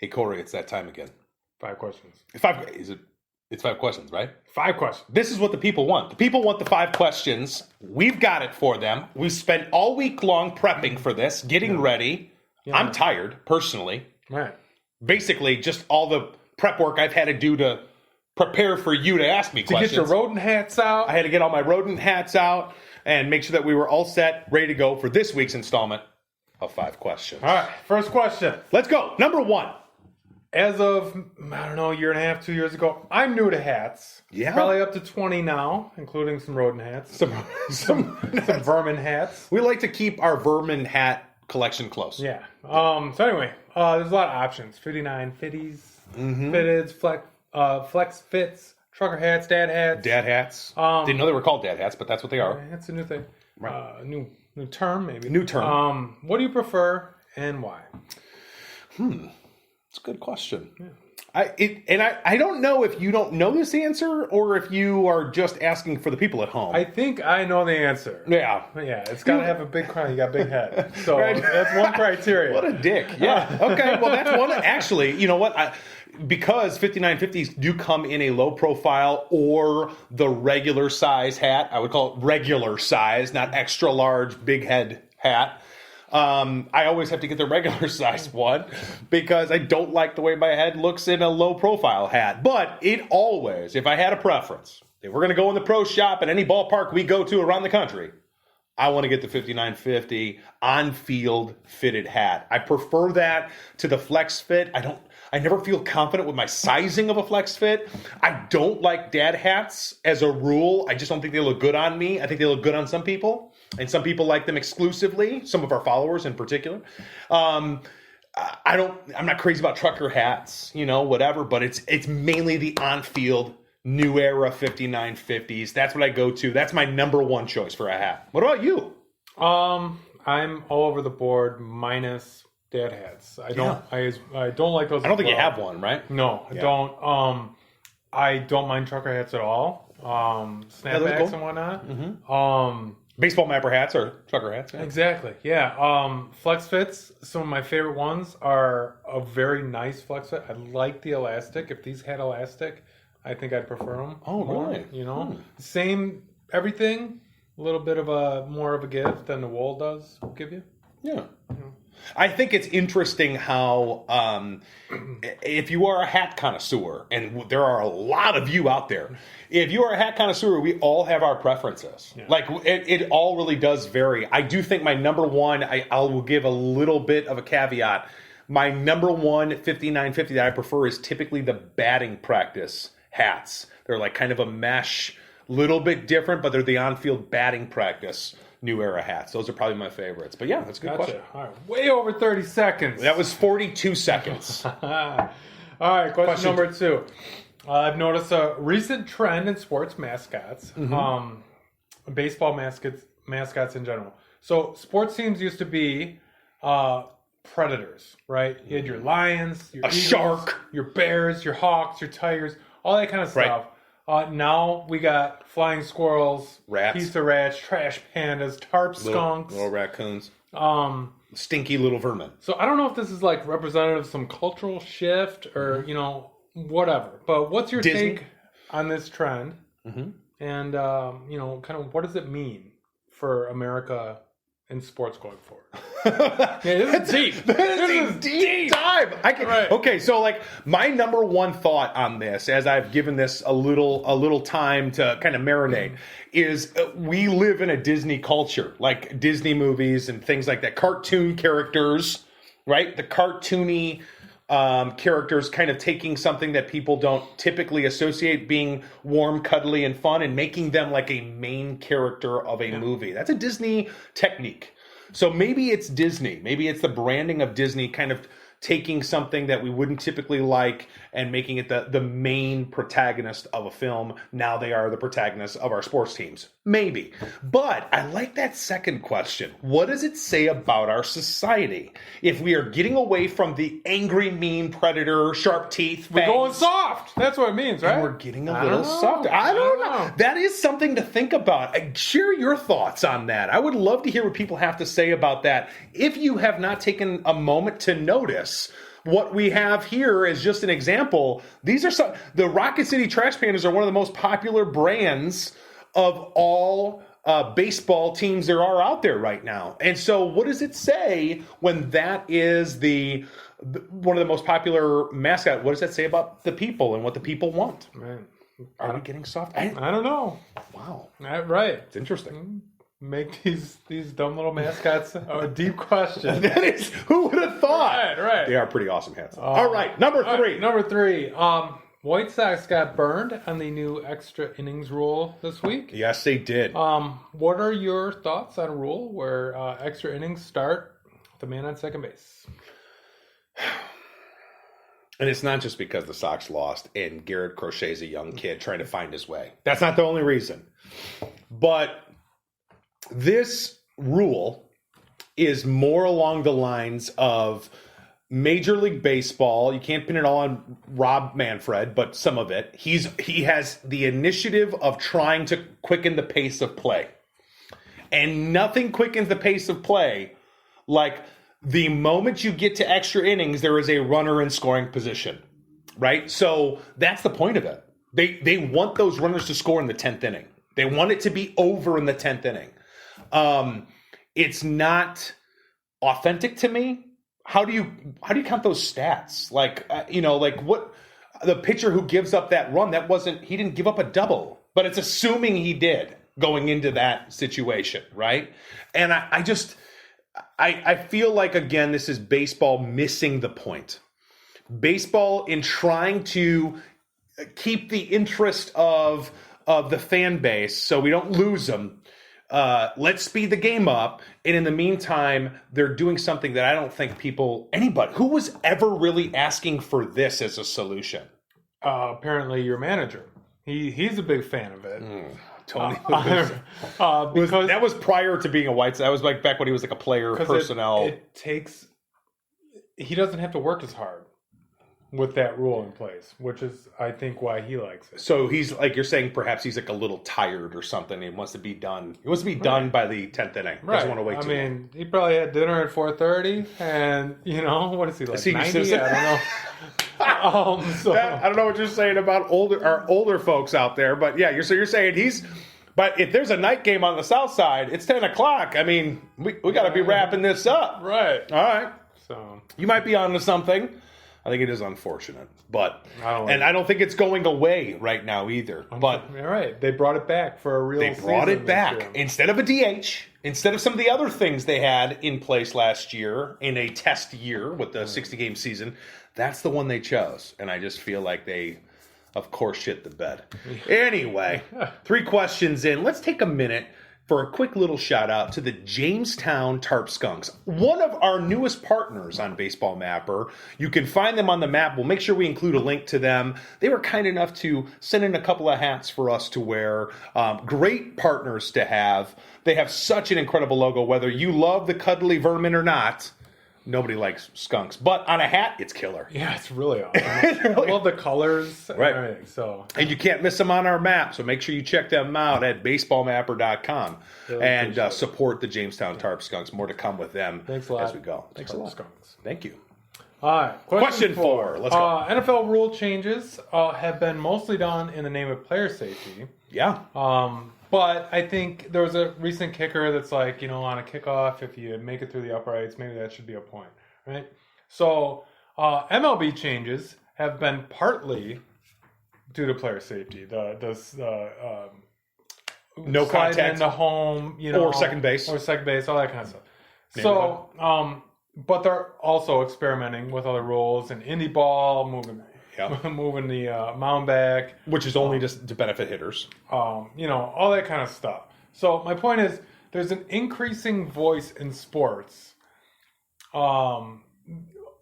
Hey, Cory, it's that time again. 5 questions. It's 5 questions, right? 5 questions. This is what the people want. The people want the 5 questions. We've got it for them. We've spent all week long prepping for this, getting ready. Yeah. I'm tired, personally. Right. Basically, just all the prep work I've had to do to prepare for you to ask me questions. To get your rodent hats out. I had to get all my rodent hats out and make sure that we were all set, ready to go for this week's installment of 5 questions. All right, first question. Let's go. Number 1. As of, I don't know, a year and a half, 2 years ago, I'm new to hats. Yeah. Probably up to 20 now, including some rodent hats. Some vermin hats. We like to keep our vermin hat collection close. Yeah. So anyway, there's a lot of options. 59 fitties, fitteds, flex fits, trucker hats, dad hats. Dad hats. Didn't know they were called dad hats, but that's what they are. That's a new thing. Right. New term, maybe. New term. What do you prefer and why? It's a good question. Yeah. I don't know if you don't know this answer or if you are just asking for the people at home. I think I know the answer. Yeah. Yeah, it's got to have a big crown. You got a big head. So Right. That's one criteria. What a dick. Yeah. Okay. Well, that's one. Actually, you know what? Because 5950s do come in a low profile or the regular size hat. I would call it regular size, not extra large, big head hat. I always have to get the regular size one because I don't like the way my head looks in a low profile hat. But it always, if I had a preference, if we're going to go in the pro shop at any ballpark we go to around the country, I want to get the 5950 on-field fitted hat. I prefer that to the flex fit. I never feel confident with my sizing of a flex fit. I don't like dad hats as a rule. I just don't think they look good on me. I think they look good on some people, and some people like them exclusively, some of our followers in particular. I'm not crazy about trucker hats, whatever, but it's mainly the on-field new era 5950s. That's what I go to. That's my number one choice for a hat. What about you? I'm all over the board minus dad hats. I don't like those. I don't think you have one, right? No, I don't. I don't mind trucker hats at all. Snapbacks cool. and whatnot. Mm-hmm. Baseball mapper hats or trucker hats. Yeah. Exactly. Yeah. Flex fits. Some of my favorite ones are a very nice flex fit. I like the elastic. If these had elastic, I think I'd prefer them. Oh, more, really? Same everything. A little bit of more of a gift than the wool does give you. Yeah. I think it's interesting how if you are a hat connoisseur, and there are a lot of you out there, if you are a hat connoisseur, we all have our preferences. Yeah. Like, it all really does vary. I do think my number one, I will give a little bit of a caveat. My number one 5950 that I prefer is typically the batting practice hats. They're like kind of a mesh, little bit different, but they're the on-field batting practice new era hats. Those are probably my favorites. But yeah, that's a good question. All right. Way over 30 seconds. That was 42 seconds. All right, question number 2. I've noticed a recent trend in sports mascots, baseball mascots in general. So sports teams used to be predators, right? You had your lions, your eagles, shark, your bears, your hawks, your tigers, all that kind of stuff. Right. Now we got flying squirrels, rats, pizza rats, trash pandas, tarp skunks, little raccoons, stinky little vermin. So I don't know if this is like representative of some cultural shift or whatever. But what's your take on this trend? And kind of what does it mean for America in sports going forward? This is deep. This is deep dive. Okay, so like my number one thought on this, as I've given this a little time to kind of marinate, is we live in a Disney culture, like Disney movies and things like that. Cartoon characters, right? The cartoony characters kind of taking something that people don't typically associate being warm, cuddly, and fun and making them like a main character of a movie. That's a Disney technique. So maybe it's Disney. Maybe it's the branding of Disney kind of taking something that we wouldn't typically like and making it the main protagonist of a film. Now they are the protagonists of our sports teams. Maybe. But I like that second question. What does it say about our society? If we are getting away from the angry, mean predator, sharp teeth, fangs, we're going soft. That's what it means, right? And we're getting a little softer. I don't know. That is something to think about. Share your thoughts on that. I would love to hear what people have to say about that. If you have not taken a moment to notice what we have here is just an example. These are the Rocket City Trash Pandas are one of the most popular brands of all baseball teams there are out there right now. And so what does it say when that is one of the most popular mascot? What does that say about the people and what the people want? Man, are we getting soft? I don't know. Wow. Right. It's interesting. Make these dumb little mascots a deep question. That is, who would have thought? Right. They are pretty awesome hats. All right, number three. Number three. White Sox got burned on the new extra innings rule this week. Yes, they did. What are your thoughts on a rule where extra innings start with the man on second base? And it's not just because the Sox lost and Garrett Crochet's a young kid trying to find his way. That's not the only reason. But this rule is more along the lines of Major League Baseball. You can't pin it all on Rob Manfred, but some of it. He has the initiative of trying to quicken the pace of play. And nothing quickens the pace of play like the moment you get to extra innings, there is a runner in scoring position, right? So that's the point of it. They want those runners to score in the 10th inning. They want it to be over in the 10th inning. It's not authentic to me. How do you count those stats? Like what the pitcher who gives up that run, he didn't give up a double, but it's assuming he did going into that situation, right? And I feel like, again, this is baseball missing the point. Baseball, in trying to keep the interest of the fan base so we don't lose them, let's speed the game up. And in the meantime, they're doing something that I don't think anybody who was ever really asking for this as a solution. Apparently your manager. He's a big fan of it. Tony. Because that was prior to being a White Sox. That was like back when he was like a player personnel. He doesn't have to work as hard with that rule in place, which is, I think, why he likes it. So he's like, you're saying perhaps he's like a little tired or something. He wants to be done. He wants to be done by the 10th inning. He doesn't want to wait too long. He probably had dinner at 4:30, and what is he like? 90? I don't know. I don't know what you're saying about our older folks out there, but yeah, you're saying but if there's a night game on the south side, it's 10 o'clock. I mean, we got to be wrapping this up. Right. All right. So you might be onto something. I think it is unfortunate, but I don't think it's going away right now either. But all right, they brought it back for a real. They brought it back instead of a DH, instead of some of the other things they had in place last year in a test year with the 60-game season. That's the one they chose, and I just feel like they, of course, shit the bed. Anyway, 3 questions in. Let's take a minute for a quick little shout out to the Jamestown Tarp Skunks, one of our newest partners on Baseball Mapper. You can find them on the map. We'll make sure we include a link to them. They were kind enough to send in a couple of hats for us to wear. Great partners to have. They have such an incredible logo, whether you love the cuddly vermin or not. Nobody likes skunks, but on a hat, it's killer. Yeah, it's really awesome. I love the colors. Right. Everything, and you can't miss them on our map, so make sure you check them out at baseballmapper.com and support the Jamestown Tarp Skunks. More to come with them as we go. Thanks a lot. Skunks. Thank you. All right. Question 4. Let's go. NFL rule changes have been mostly done in the name of player safety. Yeah. But I think there was a recent kicker that's like, on a kickoff, if you make it through the uprights, maybe that should be a point, right? So MLB changes have been partly due to player safety. No contact in the home, or second base, all that kind of stuff. So, but they're also experimenting with other rules and indie ball, moving the mound back, which is only just to benefit hitters. All that kind of stuff. So my point is, there's an increasing voice in sports, along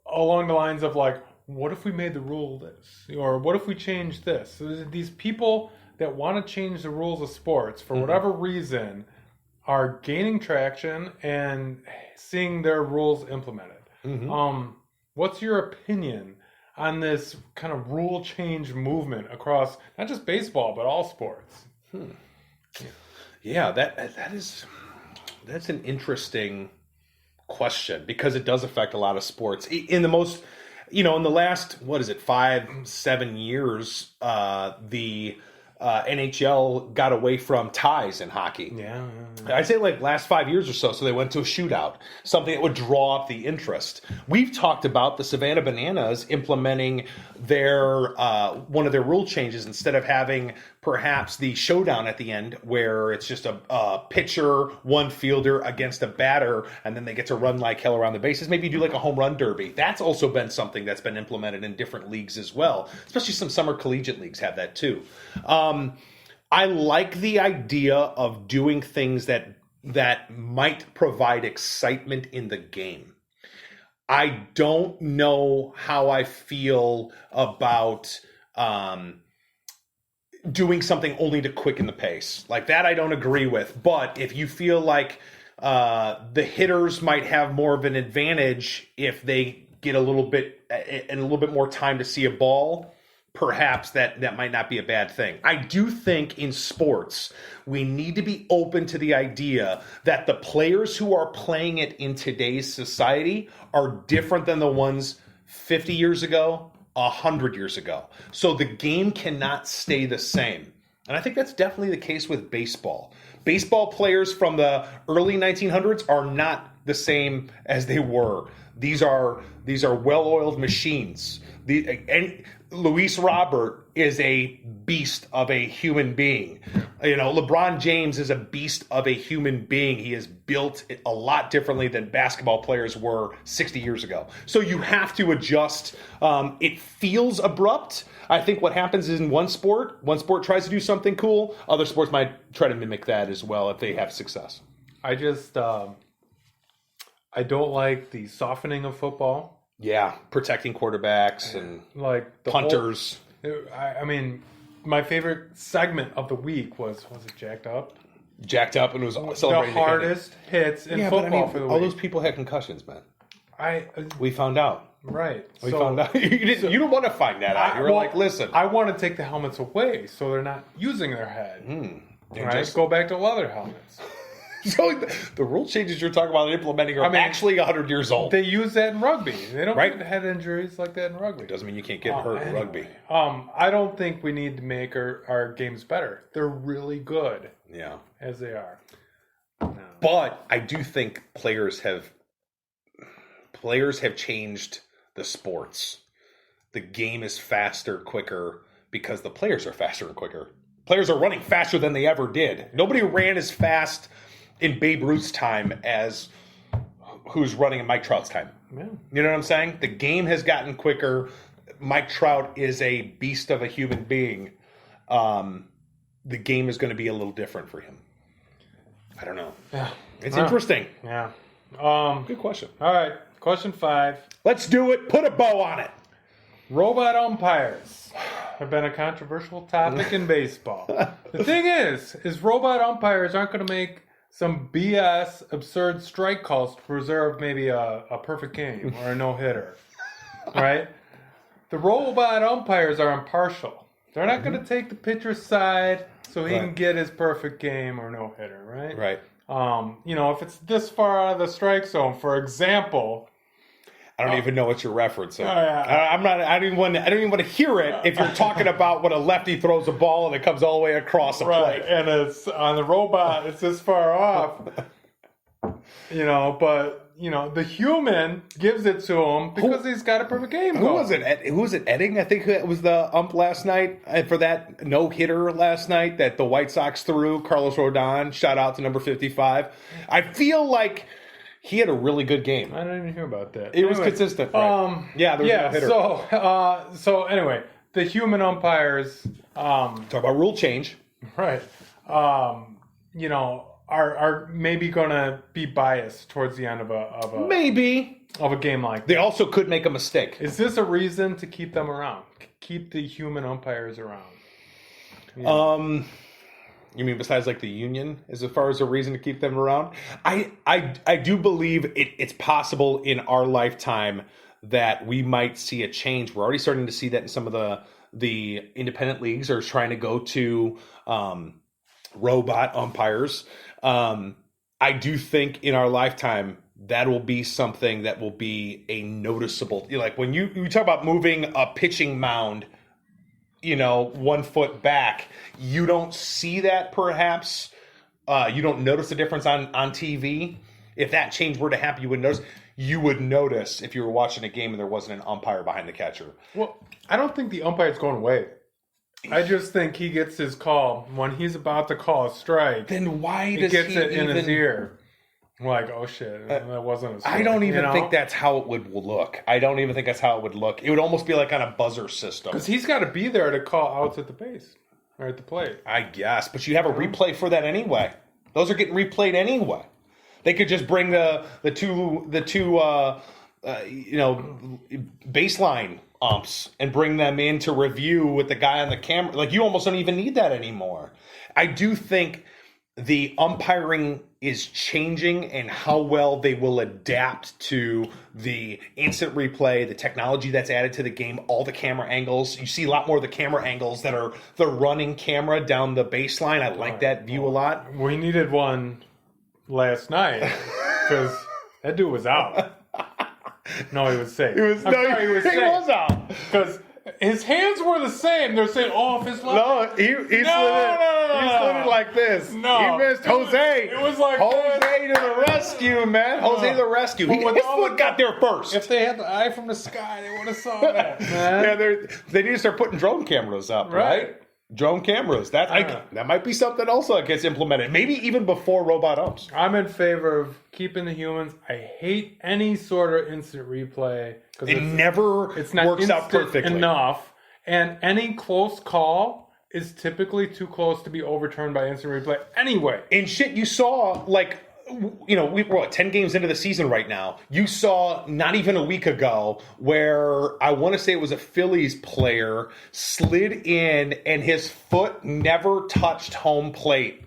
the lines of like, what if we made the rule this, or what if we changed this? So there's these people that want to change the rules of sports for whatever reason are gaining traction and seeing their rules implemented. What's your opinion on this kind of rule change movement across not just baseball but all sports? Yeah, that's an interesting question because it does affect a lot of sports. In the most in the last, 5-7 years, the NHL got away from ties in hockey. Yeah. I'd say like last 5 years or so. So they went to a shootout, something that would draw up the interest. We've talked about the Savannah Bananas implementing their one of their rule changes. Instead of having perhaps the showdown at the end where it's just a pitcher, one fielder against a batter, and then they get to run like hell around the bases. Maybe you do like a home run derby. That's also been something that's been implemented in different leagues as well. Especially some summer collegiate leagues have that too. I like the idea of doing things that might provide excitement in the game. I don't know how I feel about doing something only to quicken the pace. Like that I don't agree with. But if you feel like the hitters might have more of an advantage if they get a little bit more time to see a ball, perhaps that might not be a bad thing. I do think in sports, we need to be open to the idea that the players who are playing it in today's society are different than the ones 50 years ago, 100 years ago. So the game cannot stay the same. And I think that's definitely the case with baseball. Baseball players from the early 1900s are not the same as they were. These are well-oiled machines. Luis Robert is a beast of a human being. LeBron James is a beast of a human being. He is built a lot differently than basketball players were 60 years ago. So you have to adjust. It feels abrupt. I think what happens is in one sport tries to do something cool. Other sports might try to mimic that as well if they have success. I just, I don't like the softening of football. Yeah, protecting quarterbacks and like the punters. I mean, my favorite segment of the week was it Jacked Up? Jacked Up, and it was celebrating the hardest hits in football for the week. All those people had concussions, man. We found out. Right. We found out. You didn't want to find that out. You were like, listen. I want to take the helmets away so they're not using their head. Right? Go back to leather helmets. So the rule changes you're talking about implementing are actually 100 years old. They use that in rugby. They don't get head injuries like that in rugby. Doesn't mean you can't get hurt in rugby. I don't think we need to make our games better. They're really good. Yeah. As they are. No. But I do think players have changed the sports. The game is faster, quicker, because the players are faster and quicker. Players are running faster than they ever did. Nobody ran as fast in Babe Ruth's time as who's running in Mike Trout's time. Yeah. You know what I'm saying? The game has gotten quicker. Mike Trout is a beast of a human being. The game is going to be a little different for him. I don't know. Yeah. It's interesting. Yeah. Good question. All right. Question 5. Let's do it. Put a bow on it. Robot umpires have been a controversial topic in baseball. The thing is robot umpires aren't going to make some BS absurd strike calls to preserve maybe a perfect game or a no-hitter, right? The robot umpires are impartial. They're not going to take the pitcher's side so he can get his perfect game or no-hitter, right? Right. If it's this far out of the strike zone, for example... I don't even know what you're referencing. Yeah. I don't even want to hear it if you're talking about when a lefty throws a ball and it comes all the way across the plate. And it's on the robot, it's this far off. But the human gives it to him because he's got a perfect game going. Who was it? Edding? I think it was the ump last night for that no-hitter last night that the White Sox threw. Carlos Rodon, shout out to number 55. I feel like he had a really good game. I didn't even hear about that. It was consistent. Right? There was no hitter. So anyway, the human umpires talk about rule change, right? Are maybe going to be biased towards the end of a game like that. They also could make a mistake. Is this a reason to keep them around? Keep the human umpires around? Yeah. You mean besides like the union, as far as a reason to keep them around? I do believe it's possible in our lifetime that we might see a change. We're already starting to see that in some of the independent leagues are trying to go to robot umpires. I do think in our lifetime that will be something that will be a noticeable, like when you talk about moving a pitching mound, 1 foot back, you don't see that perhaps. You don't notice the difference on TV. If that change were to happen, you would notice. You would notice if you were watching a game and there wasn't an umpire behind the catcher. Well, I don't think the umpire's going away. I just think he gets his call when he's about to call a strike. Then why he does gets he it in even... his ear? Like, oh shit, that wasn't a strike. I don't even think that's how it would look. I don't even think that's how it would look. It would almost be like on a buzzer system. Because he's got to be there to call outs at the base or at the plate. I guess, but you have a replay for that anyway. Those are getting replayed anyway. They could just bring the two baseline umps and bring them in to review with the guy on the camera. Like, you almost don't even need that anymore. I do think the umpiring is changing and how well they will adapt to the instant replay, the technology that's added to the game, all the camera angles. You see a lot more of the camera angles that are the running camera down the baseline. I like that view a lot. We needed one last night because that dude was out. No, he was safe. He was out. Because his hands were the same. They're saying, "Oh, if his left." No, he slid it like this. No, he missed Jose. It was like Jose to the rescue, man. Jose to the rescue. His foot got there first. If they had the eye from the sky, they would have saw that, man. Yeah, they need to start putting drone cameras up, right? Drone cameras. That might be something also that gets implemented. Maybe even before robot umps. I'm in favor of keeping the humans. I hate any sort of instant replay. It never works out perfectly enough. And any close call is typically too close to be overturned by instant replay anyway. And shit, you saw, like, we're 10 games into the season right now. You saw not even a week ago where I want to say it was a Phillies player slid in and his foot never touched home plate.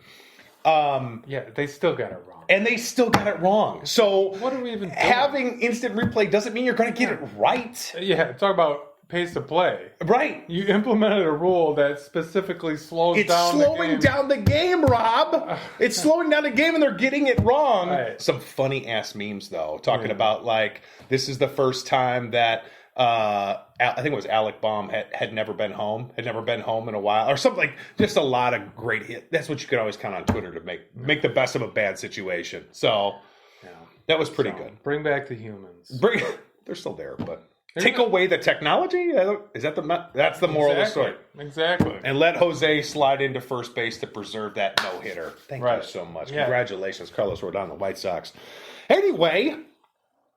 Yeah, they still got it wrong. And they still got it wrong. So what are we even doing? Having instant replay doesn't mean you're going to get it right. Yeah, talk about pace of play. Right. You implemented a rule that specifically slows down the game. It's slowing down the game, Rob. It's slowing down the game, and they're getting it wrong. Right. Some funny-ass memes, though, talking about, like, this is the first time that I think it was Alec Baum had never been home in a while, or something like. Just a lot of great hits. That's what you can always count on Twitter to make the best of a bad situation. So that was pretty good. Bring back the humans. They're still there, but take away the technology. That's the moral of the story. Exactly. And let Jose slide into first base to preserve that no hitter. Thank you so much. Yeah. Congratulations, Carlos Rodon, the White Sox. Anyway.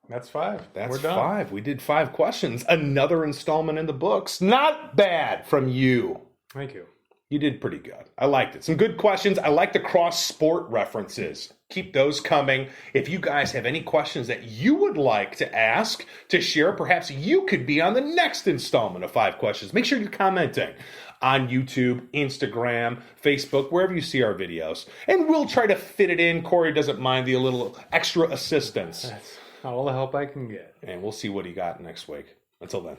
That's 5. We're done. 5. We did 5 questions. Another installment in the books. Not bad from you. Thank you. You did pretty good. I liked it. Some good questions. I like the cross-sport references. Keep those coming. If you guys have any questions that you would like to ask, to share, perhaps you could be on the next installment of 5 Questions. Make sure you're commenting on YouTube, Instagram, Facebook, wherever you see our videos. And we'll try to fit it in. Cory doesn't mind a little extra assistance. That's all the help I can get. And we'll see what he got next week. Until then.